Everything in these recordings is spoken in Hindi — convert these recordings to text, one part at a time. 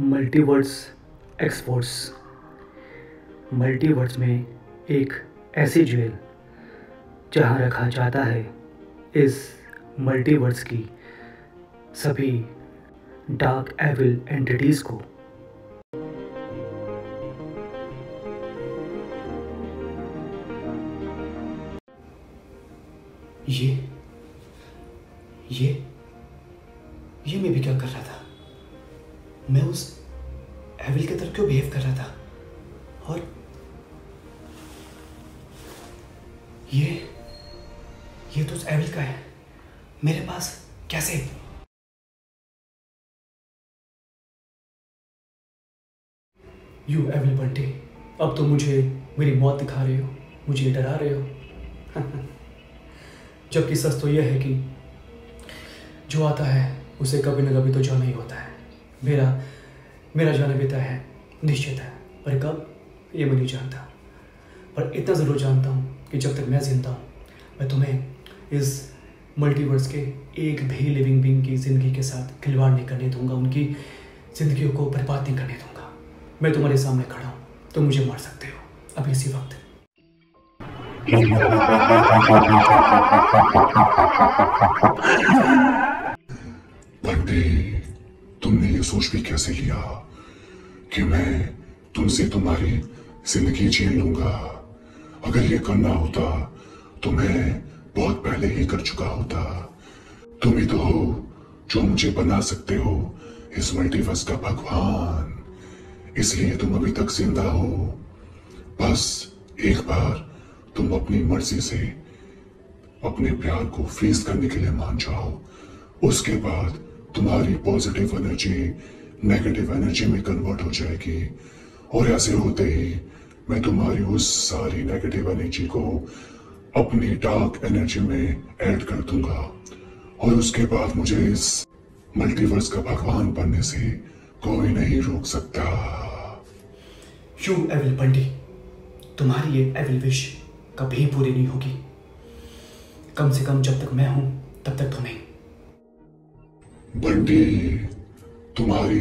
Multiverse exports. मल्टीवर्स में एक ऐसी जेल जहां रखा जाता है इस मल्टीवर्स की सभी डार्क एविल एंटिटीज़ को। ये मैं भी क्या कर रहा था? मैं उस एविल की तरफ क्यों बिहेव कर रहा था? और ये तो उस एविल का है, मेरे पास कैसे? यू एविल बंटी, अब तो मुझे मेरी मौत दिखा रहे हो, मुझे डरा रहे हो। जबकि सच तो यह है कि जो आता है उसे कभी न कभी तो जाना ही होता है। मेरा जाना भी तय है, निश्चित है, पर कब ये मैं नहीं जानता। पर इतना ज़रूर जानता हूँ कि जब तक मैं जिंदा हूँ मैं तुम्हें इस मल्टीवर्स के एक भी लिविंग बीइंग की ज़िंदगी के साथ खिलवाड़ नहीं करने दूंगा, उनकी ज़िंदगियों को बर्बाद नहीं करने दूंगा। मैं तुम्हारे सामने खड़ा हूँ, तुम मुझे मार सकते हो अभी इसी वक्त। बंटी, तुमने ये सोच भी कैसे लिया कि मैं तुमसे तुम्हारी जिंदगी छीन लूंगा? अगर ये करना होता तो मैं बहुत पहले ही कर चुका होता। तुम ही तो हो जो मुझे बना सकते हो इस मल्टीवर्स का भगवान, इसलिए तुम अभी तक जिंदा हो। बस एक बार तुम अपनी मर्जी से अपने प्यार को फेस करने के लिए मान जाओ, उसके बाद तुम्हारी पॉजिटिव एनर्जी नेगेटिव एनर्जी में कन्वर्ट हो जाएगी, और ऐसे होते ही मैं तुम्हारी उस सारी नेगेटिव एनर्जी को अपनी डार्क एनर्जी में ऐड कर दूंगा, और उसके बाद मुझे इस मल्टीवर्स का भगवान बनने से कोई नहीं रोक सकता। यू एविल बंटी, तुम्हारी ये एविल विश कभी पूरी नहीं होगी। कम से कम जब तक मैं हूं तब तक तो नहीं। बंटी, तुम्हारी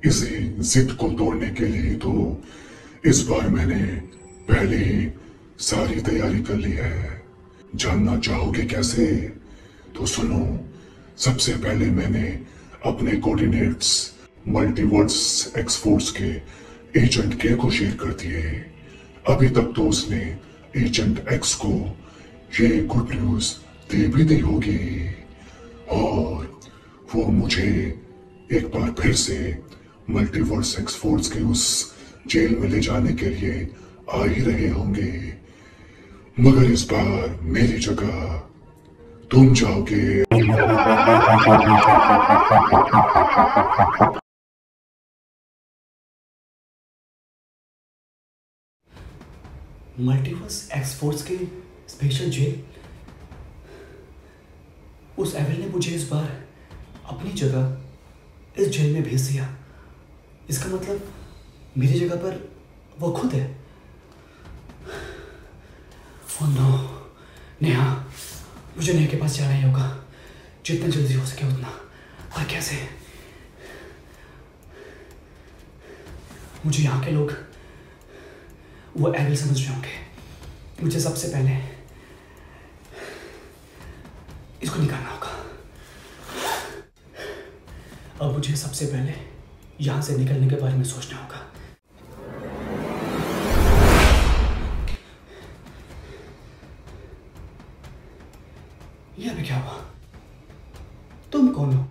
इसी जिद को तोड़ने के लिए तो इस बार मैंने पहले ही सारी तैयारी कर ली है। जानना चाहोगे कैसे? तो सुनो, सबसे पहले मैंने अपने कोऑर्डिनेट्स मल्टीवर्स एक्सपोर्ट्स के एजेंट के को शेयर कर दिए। अभी तक तो उसने एजेंट एक्स को ये गुड न्यूज दे भी दी होगी, और वो मुझे एक बार फिर से मल्टीवर्स एक्सपोर्ट्स के उस जेल में ले जाने के लिए आ ही रहे होंगे, मगर इस बार मेरी जगह तुम जाओगे। मल्टीवर्स एक्सपोर्ट्स के स्पेशल जेल, उस एविल ने मुझे इस बार अपनी जगह इस जेल में भेज दिया। इसका मतलब मेरी जगह पर वो खुद है। ओह नो, नेहा, मुझे नेहा के पास जाना ही होगा, जितना जल्दी हो सके उतना। और कैसे? मुझे यहाँ के लोग वो एविल समझ रहे होंगे। मुझे सबसे पहले इसको निकालना होगा। अब मुझे सबसे पहले यहाँ से निकलने के बारे में सोचना होगा। यह भी क्या हुआ? तुम कौन हो?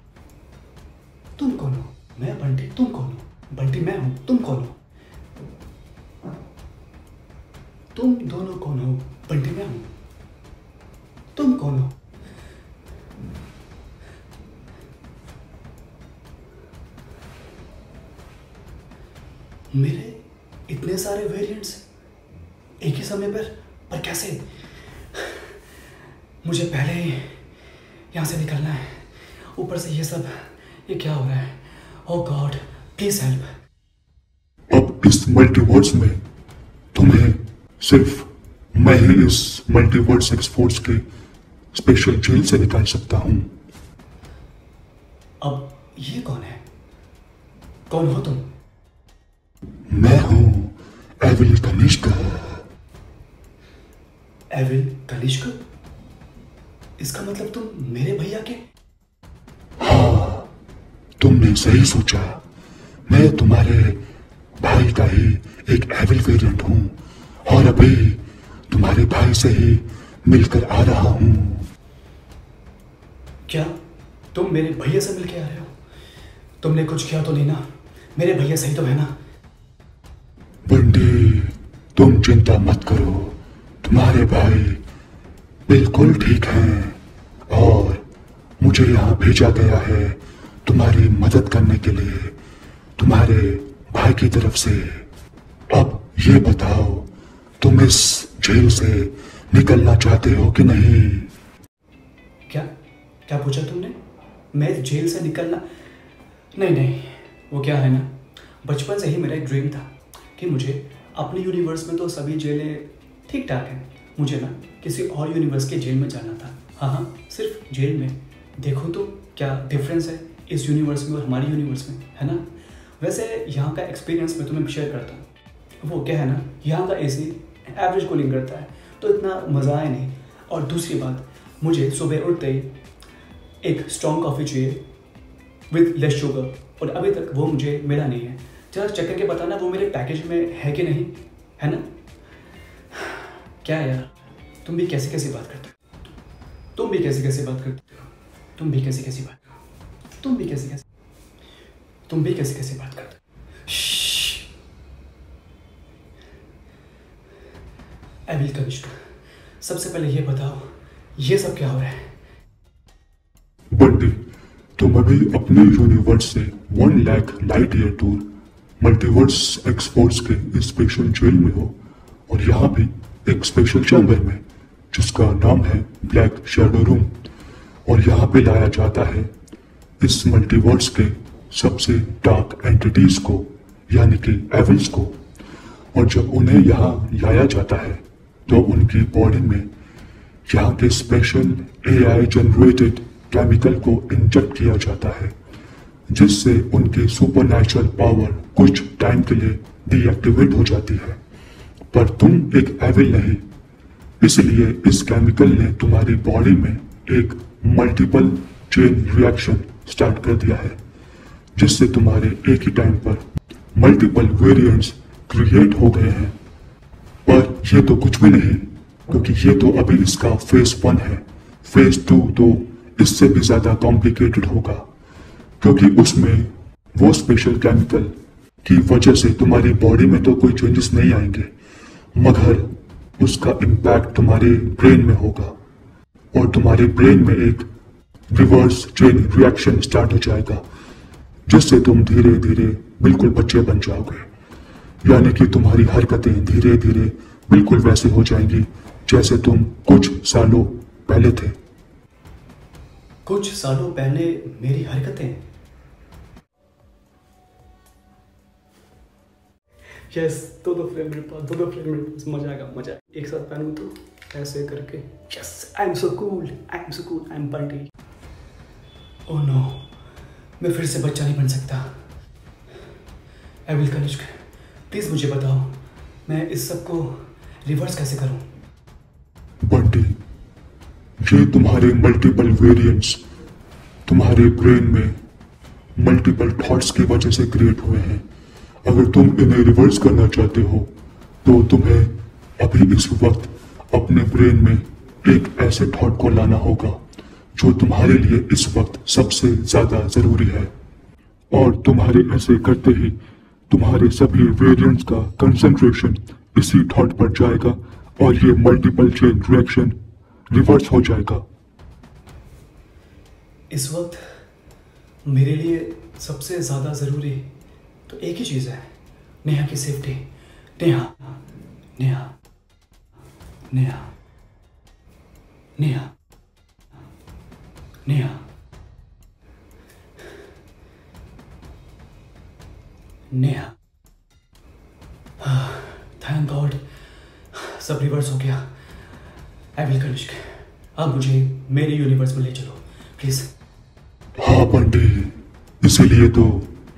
तुम कौन हो? मैं बंटी, तुम कौन हो? बंटी मैं हूं, तुम कौन हो? तुम दोनों कौन हो? बंटी मैं हूं, तुम कौन हो? मेरे इतने सारे वेरिएंट्स एक ही समय पर कैसे? मुझे पहले ही यहाँ से निकलना है, ऊपर से ये सब, ये क्या हो रहा है? ओह गॉड, प्लीज हेल्प। अब इस मल्टीवर्स में तुम्हें सिर्फ मैं ही इस मल्टीवर्स एक्सपोर्ट्स के स्पेशल जेल से निकाल सकता हूँ। अब ये कौन है? कौन हो तुम? मैं हूं एविल कनिष्क। एविल कनिष्क? इसका मतलब तुम मेरे भैया के? हाँ, तुमने सही सोचा। मैं तुम्हारे भाई का ही एक एविल वेरिएंट हूं और अभी तुम्हारे भाई से ही मिलकर आ रहा हूं। क्या तुम मेरे भैया से मिलके आ रहे हो? तुमने कुछ किया तो नहीं ना? मेरे भैया सही तो है ना? बंटी, तुम चिंता मत करो, तुम्हारे भाई बिल्कुल ठीक हैं और मुझे यहाँ भेजा गया है तुम्हारी मदद करने के लिए, तुम्हारे भाई की तरफ से। अब ये बताओ, तुम इस जेल से निकलना चाहते हो कि नहीं? क्या क्या पूछा तुमने? मैं जेल से निकलना? नहीं नहीं, वो क्या है ना, बचपन से ही मेरा एक ड्रीम था कि मुझे अपने यूनिवर्स में तो सभी जेलें ठीक ठाक हैं, मुझे ना किसी और यूनिवर्स के जेल में जाना था। हाँ हाँ, सिर्फ जेल में। देखो तो क्या डिफरेंस है इस यूनिवर्स में और हमारे यूनिवर्स में, है ना? वैसे यहाँ का एक्सपीरियंस मैं तुम्हें शेयर करता हूँ। वो क्या है ना, यहाँ का एसी एवरेज कूलिंग करता है तो इतना मज़ा आया नहीं। और दूसरी बात, मुझे सुबह उठते ही एक स्ट्रॉन्ग कॉफ़ी चाहिए विद लेस शुगर, और अभी तक वो मुझे मिला नहीं है। जरा चेक करके बताना वो मेरे पैकेज में है कि नहीं, है ना? क्या यार, तुम भी कैसी कैसी बात करते हो? तुम भी कैसी कैसी बात करते हो? तुम भी कैसी कैसी बात तुम भी कैसी कैसी तुम भी कैसी कैसी बात करते हो? एविल कनिष्क, सबसे पहले ये बताओ ये सब क्या हो रहा है? बंटी, तुम अभी अपने यूनिवर्स से 1 लाख लाइट ईयर दूर मल्टीवर्स एक्सपोर्ट्स के इस स्पेशल जेल में हो, और यहाँ भी एक स्पेशल चैम्बर में जिसका नाम है ब्लैक शैडो रूम। और यहाँ पे लाया जाता है इस मल्टीवर्स के सबसे डार्क एंटिटीज को, यानी कि एविल्स को। और जब उन्हें यहाँ लाया जाता है तो उनकी बॉडी में यहाँ के स्पेशल AI जनरेटेड केमिकल को इंजेक्ट किया जाता है, जिससे उनकी सुपरनैचुरल पावर कुछ टाइम के लिए डीएक्टिवेट हो जाती है। पर तुम एक एविल नहीं, इसलिए इस केमिकल ने तुम्हारी बॉडी में एक मल्टीपल चेन रिएक्शन स्टार्ट कर दिया है, जिससे तुम्हारे एक ही टाइम पर मल्टीपल वेरिएंट्स क्रिएट हो गए हैं। पर ये तो कुछ भी नहीं, क्योंकि ये तो अभी इसका फेज 1 है। फेज 2 तो इससे भी ज्यादा कॉम्प्लिकेटेड होगा, क्योंकि उसमें वो स्पेशल केमिकल की वजह से तुम्हारी बॉडी में तो कोई चेंजेस नहीं आएंगे, मगर उसका इम्पैक्ट तुम्हारे ब्रेन में होगा और तुम्हारे ब्रेन में एक रिवर्स चेन रिएक्शन स्टार्ट हो जाएगा, जिससे तुम धीरे धीरे बिल्कुल बच्चे बन जाओगे। यानी कि तुम्हारी हरकतें धीरे धीरे बिल्कुल वैसे हो जाएंगी जैसे तुम कुछ सालों पहले थे। कुछ सालों पहले मेरी हरकतें? यस, दो फ्रेम मेरे पास, दो फ्रेम मेरे पास, मजा आएगा, मजा। एक साथ पहनूं तो ऐसे करके, yes, I am so cool, I am so cool, I am Bunty. Oh no, मैं फिर से बच्चा नहीं बन सकता। एविल कनिष्क, प्लीज मुझे बताओ मैं इस सब को रिवर्स कैसे करूं? बंटी, ये तुम्हारे मल्टीपल वेरिएंट्स तुम्हारे ब्रेन में मल्टीपल थॉट्स की वजह से क्रिएट हुए हैं। अगर तुम इन्हें रिवर्स करना चाहते हो तो तुम्हें अभी इस वक्त अपने ब्रेन में एक ऐसे थॉट को लाना होगा जो तुम्हारे लिए इस वक्त सबसे ज्यादा जरूरी है। और तुम्हारे ऐसे करते ही तुम्हारे सभी वेरिएंट्स का कंसंट्रेशन इसी थॉट पर जाएगा और ये मल्टीपल चेन रिएक्शन रिवर्स हो जाएगा। इस वक्त मेरे लिए सबसे ज्यादा जरूरी तो एक ही चीज है, नेहा की safety. Neha, Neha, Neha, Neha, Neha, Neha. Thank God, सब रिवर्स हो गया। एविल कनिष्क, आप मुझे मेरे यूनिवर्स में ले चलो प्लीज। हाँ बंटी, इसीलिए तो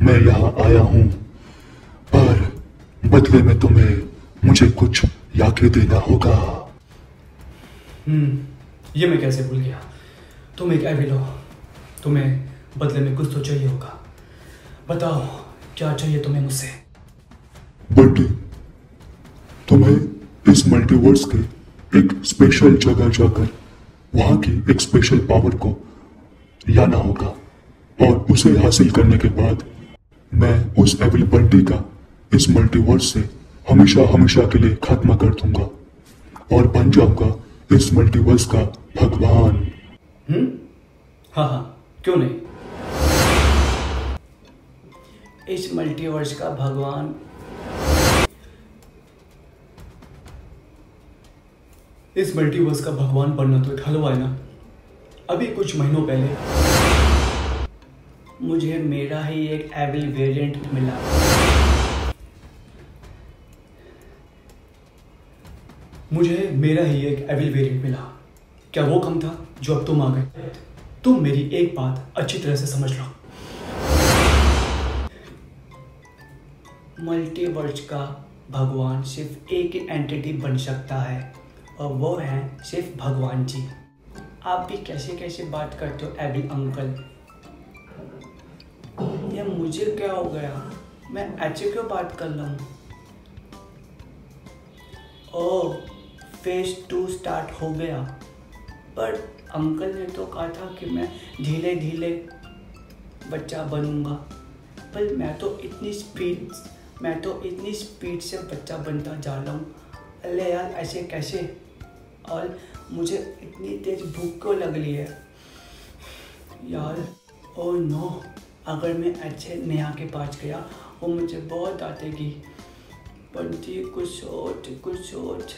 मैं यहाँ आया हूँ, पर बदले में तुम्हें मुझे कुछ लाके देना होगा। ये मैं कैसे भूल गया। तुम एक एविल हो, तुम्हें बदले में कुछ तो चाहिए होगा। बताओ क्या चाहिए तुम्हें मुझसे। बंटी, तुम्हें इस मल्टीवर्स के एक स्पेशल जगह जाकर वहां की एक स्पेशल पावर को लाना होगा, और उसे हासिल करने के बाद मैं उस एविल बंटी का इस मल्टीवर्स से हमेशा हमेशा के लिए खात्मा कर दूंगा और बन जाऊंगा इस मल्टीवर्स का भगवान। हाँ, क्यों नहीं। इस मल्टीवर्स का भगवान, इस मल्टीवर्स का भगवान बनना तो एक हलवा है ना। अभी कुछ महीनों पहले मुझे मेरा ही एक एविल वेरिएंट मिला। मुझे मेरा ही एक एविल वेरिएंट मिला। क्या वो कम था जो अब तुम आ गए। तुम मेरी एक बात अच्छी तरह से समझ लो। मल्टीवर्स का भगवान सिर्फ एक ही एंटिटी बन सकता है, और वो है सिर्फ भगवान जी। आप भी कैसे कैसे बात करते हो एविल अंकल। ये मुझे क्या हो गया, मैं ऐसे क्यों बात कर रहा हूँ। ओह, फेज 2 स्टार्ट हो गया, पर अंकल ने तो कहा था कि मैं धीरे धीरे बच्चा बनूंगा। पर मैं तो इतनी स्पीड से बच्चा बनता जा रहा हूँ। अरे यार, ऐसे कैसे। और मुझे इतनी तेज भूख क्यों लग रही है यार। ओह नो, अगर मैं अच्छे नेहा के पास गया वो मुझे बहुत डांटेगी। बंटी कुछ सोच।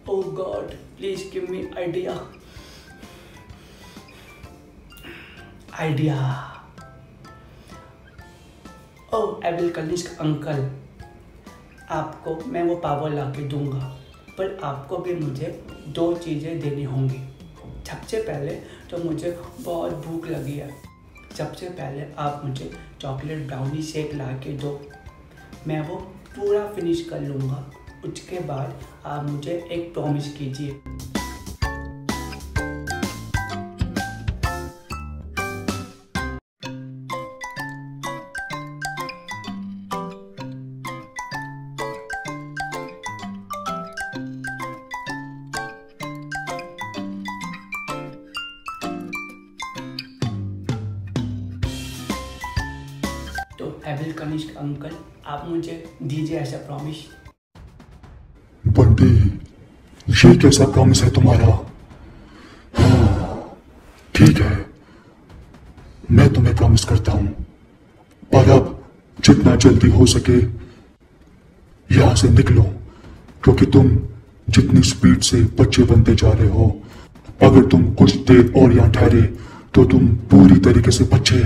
Oh god, please give me idea. Oh evil Kanishk uncle, आपको मैं वो पावर ला के दूंगा, पर आपको भी मुझे 2 चीज़ें देनी होंगी। सबसे पहले तो मुझे बहुत भूख लगी है। सबसे पहले आप मुझे चॉकलेट ब्राउनी शेक ला के दो, मैं वो पूरा फिनिश कर लूँगा। उसके बाद आप मुझे एक प्रॉमिस कीजिए। तो एविल कनिष्क अंकल, आप मुझे दीजिए ऐसा प्रॉमिस। बंटी, ये कैसा प्रॉमिस है तुम्हारा। ठीक है, मैं तुम्हें प्रॉमिस करता हूं, पर अब जितना जल्दी हो सके यहां से निकलो, क्योंकि तुम जितनी स्पीड से बच्चे बनते जा रहे हो, अगर तुम कुछ देर और यहां ठहरे तो तुम पूरी तरीके से बच्चे